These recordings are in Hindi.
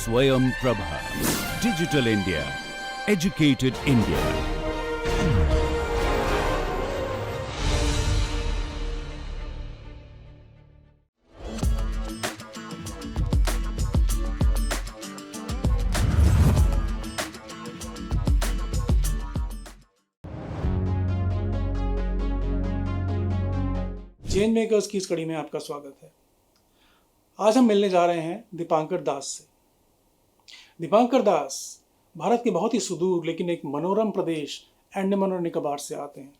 Swayam Prabha. Digital India. Educated India. Change makers की इस कड़ी में आपका स्वागत है। आज हम मिलने जा रहे हैं दीपांकर दास से। दीपांकर दास भारत के बहुत ही सुदूर लेकिन एक मनोरम प्रदेश अंडमान और निकोबार से आते हैं।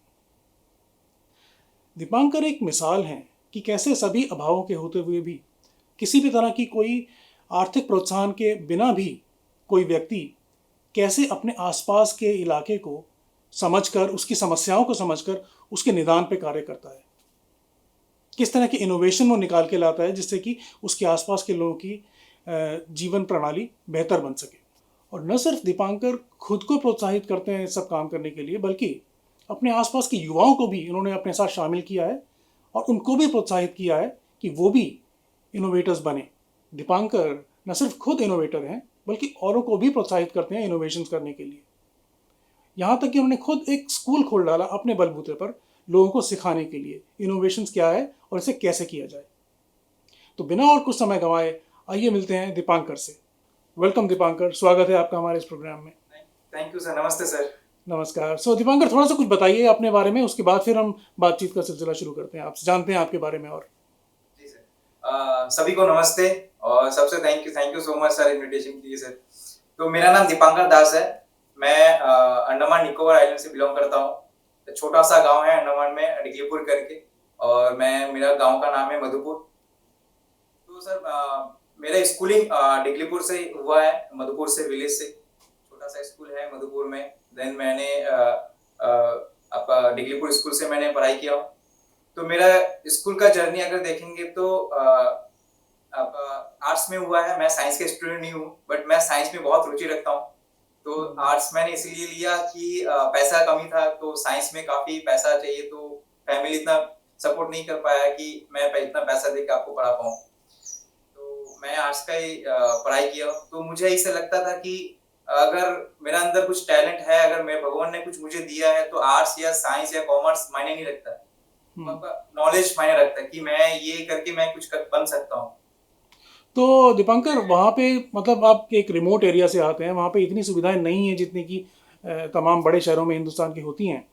दीपांकर एक मिसाल हैं कि कैसे सभी अभावों के होते हुए भी किसी भी तरह की कोई आर्थिक प्रोत्साहन के बिना भी कोई व्यक्ति कैसे अपने आसपास के इलाके को समझकर, उसकी समस्याओं को समझकर उसके निदान पर कार्य करता है। किस तरह की इनोवेशन वो निकाल के लाता है जिससे कि उसके आसपास के लोगों की जीवन प्रणाली बेहतर बन सके। और न सिर्फ दीपांकर खुद को प्रोत्साहित करते हैं सब काम करने के लिए, बल्कि अपने आसपास के युवाओं को भी इन्होंने अपने साथ शामिल किया है और उनको भी प्रोत्साहित किया है कि वो भी इनोवेटर्स बने। दीपांकर न सिर्फ खुद इनोवेटर हैं बल्कि औरों को भी प्रोत्साहित करते हैं इनोवेशंस करने के लिए। यहाँ तक कि उन्होंने खुद एक स्कूल खोल डाला अपने बलबूते पर, लोगों को सिखाने के लिए इनोवेशंस क्या है और इसे कैसे किया जाए। तो बिना और कुछ समय गंवाए आइए मिलते हैं दीपांकर से। वेलकम दीपांकर, स्वागत है आपका हमारे इस प्रोग्राम में। Thank you sir. नमस्ते सर। नमस्कार। सो दीपांकर, थोड़ा सा कुछ बताइए अपने बारे में, उसके बाद फिर हम बातचीत का सिलसिला शुरू करते हैं, आपसे जानते हैं आपके बारे में। और जी सर, सभी को नमस्ते और सबसे thank you so much sir invitation के लिए सर। तो मेरा नाम दीपांकर दास है। मैं अंडमान निकोबार आइलैंड से बिलोंग करता हूँ। छोटा सा गांव है अंडमान में, डिगलीपुर करके, और मेरा गांव का नाम है मधुपुर। तो सर मेरा स्कूलिंग डिगलीपुर से हुआ है, मधुपुर से, विलेज से। छोटा सा स्कूल है मधुपुर में। देन मैंने आपका डिगलीपुर स्कूल से मैंने पढ़ाई किया। तो मेरा स्कूल का जर्नी अगर देखेंगे तो आर्ट्स में हुआ है। मैं साइंस के स्टूडेंट नहीं हूँ, बट मैं साइंस में बहुत रुचि रखता हूँ। तो आर्ट्स मैंने इसलिए लिया कि पैसा कमी था, तो साइंस में काफी पैसा चाहिए, तो फैमिली इतना सपोर्ट नहीं कर पाया कि मैं इतना पैसा देकर आपको पढ़ा पाऊँ। तो मैं आर्ट्स का ही पढ़ाई किया। तो मुझे इससे लगता था कि अगर मेरा अंदर कुछ टैलेंट है, अगर मैं भगवान ने कुछ मुझे दिया है, तो आर्ट्स या साइंस या कॉमर्स मायने नहीं रखता, नॉलेज मायने रखता है कि मैं ये करके मैं कुछ बन सकता हूँ। तो दीपांकर, वहाँ पे मतलब आप एक रिमोट एरिया से आते हैं, वहाँ पे इतनी सुविधाएं नहीं हैं जितनी कि तमाम बड़े शहरों में हिंदुस्तान की होती हैं।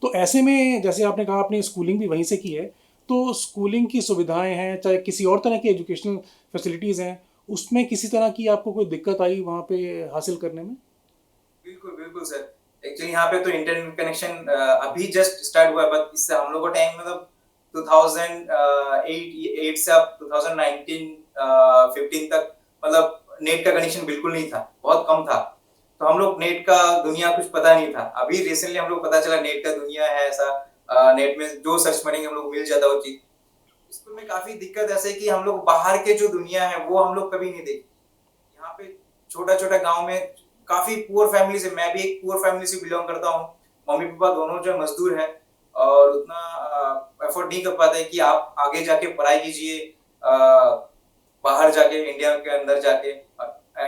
तो ऐसे में जैसे आपने कहा आपने स्कूलिंग भी वहीं से की है, तो स्कूलिंग की सुविधाएं हैं, चाहे किसी और तरह की एजुकेशनल फैसिलिटीज़ हैं, उसमें किसी तरह की आपको कोई दिक्कत आई वहाँ पे हासिल करने में? बिल्कुल सर। एक्चुअली यहाँ पे तो इंटरनेट कनेक्शन अभी जस्ट स्टार्ट हुआ है, बट इससे हम लोगों का टाइम मतलब 2008 से अब 2019-15 तक मतलब नेट का कनेक्शन बिल्कुल नहीं था, बहुत कम था। तो हम लोग नेट का दुनिया कुछ पता नहीं था। अभी रिसेंटली हम लोग पता चला नेट का दुनिया है ऐसा। नेट में जो सर्च करेंगे हम लोग मिल जाता वो चीज। स्कूल में काफी दिक्कत ऐसे कि हम लोग बाहर के जो दुनिया है वो हम लोग कभी नहीं देखी। यहाँ पे छोटा छोटा गाँव में काफी पुअर फैमिली से, मैं भी एक पुअर फैमिली से बिलोंग करता हूँ। मम्मी पापा दोनों जो मजदूर है और उतना एफर्ट नहीं कर पाते कि आप आगे जाके पढ़ाई कीजिए, बाहर जाके, इंडिया के अंदर जाके,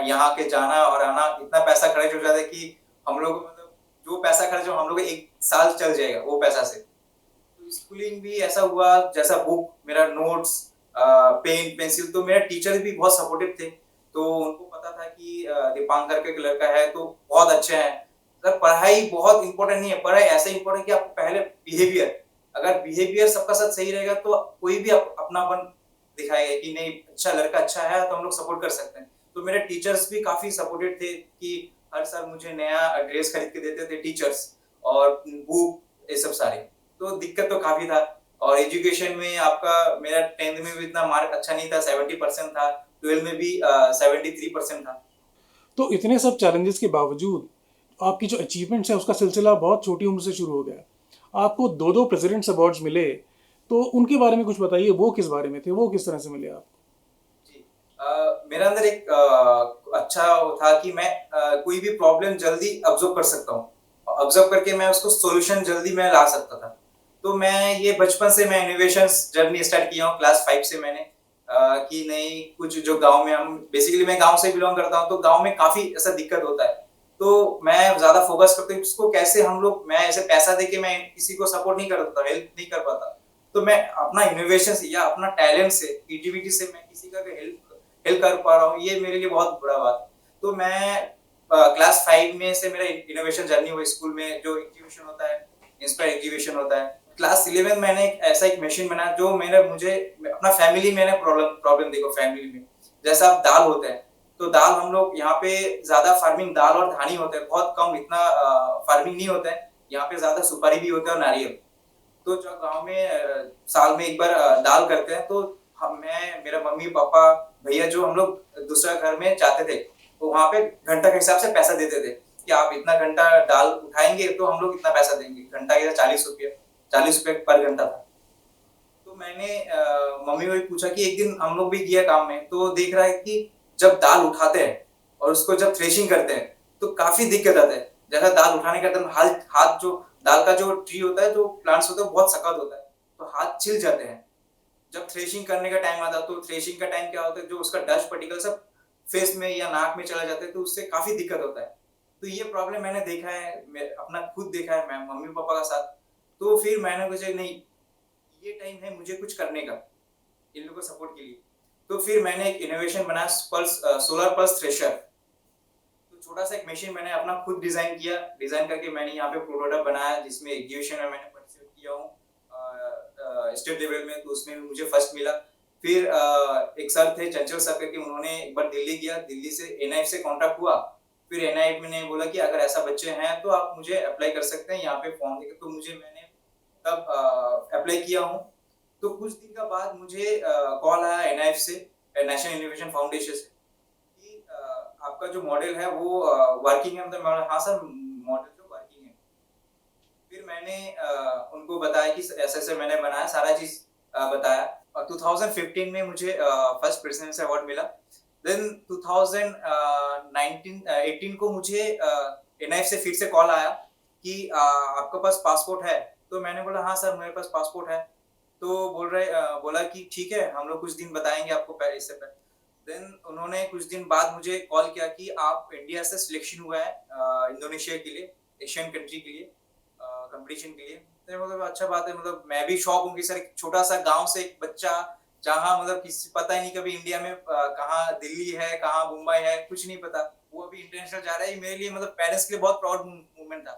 यहाँ के जाना और आना इतना पैसा खर्च हो जाता है कि हम लोग मतलब जो पैसा खर्च हो हम लोग एक साल चल जाएगा वो पैसा से। तो स्कूलिंग भी ऐसा हुआ, जैसा बुक, मेरा नोट्स, पेन, पेंसिल, तो मेरे टीचर भी बहुत सपोर्टिव थे। तो उनको पता था कि दीपांकर के लड़का है तो बहुत अच्छे हैं। सर पढ़ाई बहुत इंपॉर्टेंट नहीं है, पढ़ाई ऐसे इंपॉर्टेंट कि आपको पहले बिहेवियर, अगर बिहेवियर सबका साथ सही रहेगा तो कोई भी अपनापन दिखाएगा कि नहीं अच्छा लड़का अच्छा है तो हम लोग सपोर्ट कर सकते हैं। तो मेरे टीचर्स भी काफी सपोर्टेड थे कि हर साल मुझे नया ड्रेस खरीद के देते थे टीचर्स, और बुक, ये सब सारे। तो दिक्कत तो काफी था। और एजुकेशन में आपका मेरा 10th में भी इतना मार्क अच्छा नहीं था, 70% था, 12 में भी 73% था। तो इतने सब चैलेंजेस के बावजूद आपकी जो अचीवमेंट्स है उसका सिलसिला बहुत छोटी उम्र से शुरू हो गया। आपको 2 प्रेसिडेंट्स अवार्ड्स मिले, तो उनके बारे में कुछ बताइए। वो किस बारे में थे, वो किस तरह से मिले आप? जी, मेरा अंदर एक अच्छा था कि मैं कोई भी प्रॉब्लम जल्दी ऑब्जर्व कर सकता हूँ, ऑब्जर्व करके मैं उसको सॉल्यूशन जल्दी मैं ला सकता था। तो मैं ये बचपन से मैं इनोवेशंस जर्नी स्टार्ट किया हूँ, क्लास 5 से मैंने कि नहीं कुछ जो गांव में हम बेसिकली मैं गांव से बिलोंग करता हूँ तो गांव में काफी ऐसा दिक्कत होता है। तो मैं ज्यादा फोकस करता हूँ उसको कैसे हम लोग मैं ऐसे पैसा देके मैं किसी को सपोर्ट नहीं कर पाता, हेल्प नहीं कर पाता। तो मैं अपना इनोवेशन से या अपना टैलेंट से क्रिएटिविटी से मैं किसी का हेल्प हेल्प कर पा रहा हूँ, ये मेरे लिए बहुत बड़ा बात है। तो मैं क्लास 5 में से मेरा इनोवेशन जर्नी हुआ स्कूल में, जो एग्जीबिशन होता है, इंस्पायर एग्जीबिशन होता है। क्लास 11 मैंने ऐसा एक मशीन बनाया जो मेरा मुझे अपना फैमिली मैंने प्रॉब्लम देखो फैमिली में जैसा अब दाल होता है, तो दाल हम लोग यहाँ पे ज्यादा फार्मिंग दाल और धानी होता है, बहुत कम इतना फार्मिंग नहीं होता है यहाँ पे, ज्यादा सुपारी भी होता है और नारियल। तो जो गांव में साल में एक बार दाल करते हैं, तो हम मैं मेरा मम्मी पापा भैया जो हम लोग दूसरा घर में जाते थे, तो वहां पे घंटा के हिसाब से पैसा देते थे कि आप इतना घंटा दाल उठाएंगे तो हम लोग इतना पैसा देंगे। घंटा का 40 रुपये पर घंटा था। तो मैंने मम्मी को पूछा कि एक दिन हम लोग भी किया काम में, तो देख रहा है कि जब दाल उठाते हैं और उसको जब थ्रेशिंग करते हैं तो काफी दिक्कत आता है। जैसा दाल उठाने का एकदम हाथ जो दाल का जो ट्री होता है, जो प्लांट्स होता है, बहुत सख्त होता है, तो हाथ छिल जाते हैं। जब थ्रेशिंग करने का टाइम आता है तो थ्रेशिंग का टाइम क्या होता है, जो उसका डस्ट पार्टिकल सब फेस में या नाक में चला जाता है, तो उससे काफी दिक्कत होता है। तो ये प्रॉब्लम मैंने देखा है, मैं अपना खुद देखा है, मैं मम्मी पापा का साथ। तो फिर मैंने मुझे नहीं, ये टाइम है मुझे कुछ करने का इन लोगों को सपोर्ट के लिए। तो फिर मैंने एक इनोवेशन बनाया, सोलर पल्स थ्रेशर। तो छोटा सा एक मशीन मैंने अपना खुद डिजाइन किया, डिजाइन करके मैंने यहाँ पे प्रोटोटाइप बनाया, जिसमें एग्जीबिशन में मैंने पार्टिसिपेट किया हूँ स्टेट लेवल में, तो उसमें भी मुझे फर्स्ट मिला। फिर एक सर थे चंचल सर करके, उन्होंने एक बार दिल्ली गया, दिल्ली से एनआईएफ से कॉन्टेक्ट हुआ। फिर एनआईएफ ने बोला कि अगर ऐसा बच्चे हैं तो आप मुझे अप्लाई कर सकते हैं यहाँ पे फॉर्म देकर। तो मुझे मैंने तब अप्लाई किया हूँ। तो कुछ दिन का बाद मुझे कॉल आया एनआईएफ से, नेशनल इनोवेशन फाउंडेशन से, कि आपका जो मॉडल है वो वर्किंग है। मतलब हाँ सर, मॉडल जो वर्किंग है। फिर मैंने उनको बताया कि ऐसे ऐसे मैंने बनाया, सारा चीज बताया। और 2015 में मुझे फर्स्ट प्रेसिडेंस अवार्ड मिला। देन 2018 को मुझे एनआईएफ से फिर से कॉल आया कि आपके पास पासपोर्ट है। तो मैंने बोला हाँ सर मेरे पास पासपोर्ट है। तो बोला कि ठीक है, हम लोग कुछ दिन बताएंगे आपको इससे पहले। देन उन्होंने कुछ दिन बाद मुझे कॉल किया कि आप इंडिया से सिलेक्शन हुआ है इंडोनेशिया के लिए, एशियन कंट्री के लिए कंपटीशन के लिए। तो मतलब अच्छा बात है, मतलब मैं भी शौक हूँ कि सर एक छोटा सा गांव से एक बच्चा, जहाँ मतलब किसी पता ही नहीं कभी इंडिया में कहाँ दिल्ली है, कहाँ मुंबई है, कुछ नहीं पता, वो अभी इंटरनेशनल जा रहा है। मेरे लिए मतलब पेरेंट्स के लिए बहुत प्राउड मूवमेंट था।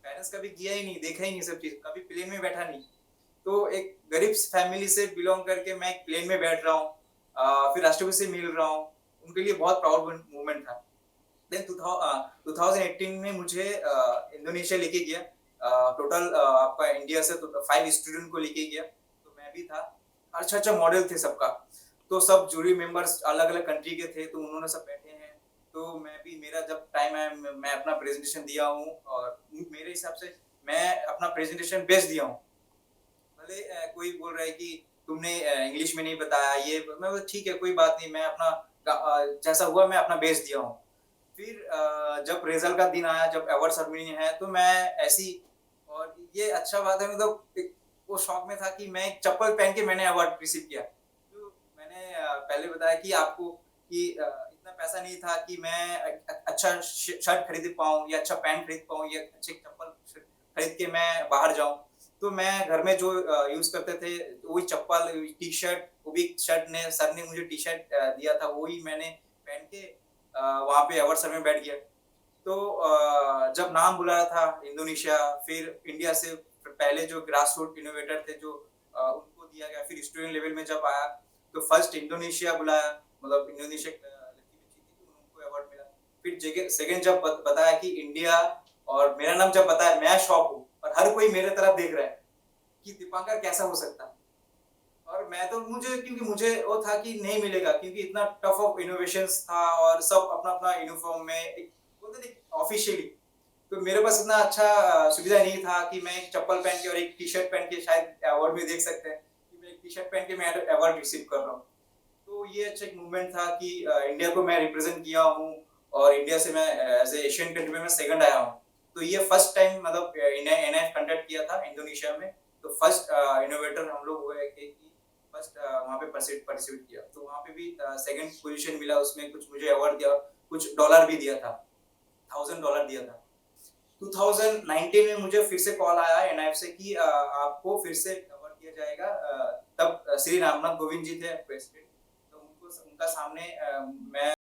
पेरेंट्स कभी किया ही नहीं, देखा ही नहीं सब चीज, कभी प्लेन में बैठा नहीं। तो एक गरीब फैमिली से बिलोंग करके मैं एक प्लेन में बैठ रहा हूँ, फिर राष्ट्रपति से मिल रहा हूँ, उनके लिए बहुत प्राउड मूवमेंट था। देन 2018 में मुझे इंडोनेशिया लेके गया। टोटल आपका इंडिया से तो 5 स्टूडेंट को लेके गया, तो मैं भी था। अच्छा अच्छा मॉडल थे सबका, तो सब जूरी मेंबर्स अलग अलग कंट्री के थे, तो उन्होंने सब बैठे हैं। तो मैं भी, मेरा जब टाइम है मैं अपना प्रेजेंटेशन दिया हूँ, और मेरे हिसाब से मैं अपना प्रेजेंटेशन बेस्ट दिया हूँ। भले कोई बोल रहा है कि तुमने इंग्लिश में नहीं बताया, ये मैं बोला ठीक है कोई बात नहीं, मैं अपना जैसा हुआ मैं अपना बेस्ट दिया हूँ। फिर जब रिजल्ट का दिन आया, जब अवार्ड सेरेमनी है, तो मैं ऐसी, और ये अच्छा बात है, मतलब वो शौक में था कि मैं एक चप्पल पहन के मैंने अवार्ड रिसीव किया। तो मैंने पहले बताया कि आपको कि इतना पैसा नहीं था कि मैं अच्छा शर्ट खरीद पाऊँ या अच्छा पैंट खरीद पाऊँ या अच्छे चप्पल खरीद के मैं बाहर जाऊँ। तो मैं घर में जो यूज करते थे वही चप्पल, टी शर्ट, वो भी सर ने मुझे टी शर्ट दिया था, वही मैंने पहन के वहाँ पे अवार्ड सर में बैठ गया। तो जब नाम बुलाया था इंडोनेशिया, फिर इंडिया से पहले जो ग्रास रूट इनोवेटर थे जो उनको दिया गया। फिर स्टूडेंट लेवल में जब आया तो फर्स्ट इंडोनेशिया बुलाया, मतलब इंडोनेशिया लड़की बच्ची थी तो उनको अवार्ड मिला। फिर सेकंड जब बताया कि इंडिया, और मेरा नाम जब बताया, मैं शॉक हूँ और हर कोई मेरे तरफ देख रहा है कि दीपांकर कैसा हो सकता है। और मैं तो क्योंकि मुझे वो था कि नहीं मिलेगा, क्योंकि इतना टफ ऑफ इनोवेशंस था और सब अपना अपना यूनिफॉर्म में बोलते थे ऑफिशियली। तो मेरे पास इतना अच्छा सुविधा नहीं था कि मैं एक चप्पल पहन के और एक टी शर्ट पहन के, शायद अवार्ड भी देख सकते हैं कि मैं एक टी शर्ट पहन के मैं अवार्ड रिसीव कर रहा हूँ। तो ये अच्छा एक मूवमेंट था कि इंडिया को मैं रिप्रेजेंट किया हूँ, और इंडिया से मैं एज ए एशियन कंट्री में मैं सेकंड आया हूँ। तो ये फर्स्ट टाइम मतलब एनआईएफ कंडक्ट किया था इंडोनेशिया में। तो फर्स्ट इनोवेटर हम लोग हुए कि फर्स्ट वहाँ पे पार्टिसिपेट किया। तो वहाँ पे भी सेकंड पोजीशन मिला, उसमें कुछ मुझे अवार्ड दिया, कुछ डॉलर भी दिया था, $1000 दिया था। 2019 में मुझे फिर से कॉल आया एनआईएफ से कि आपको फिर से अवार्ड दिया जाएगा। तब श्री रामनाथ कोविंद जी थे प्रेसिडेंट, तो उनका सामने मैं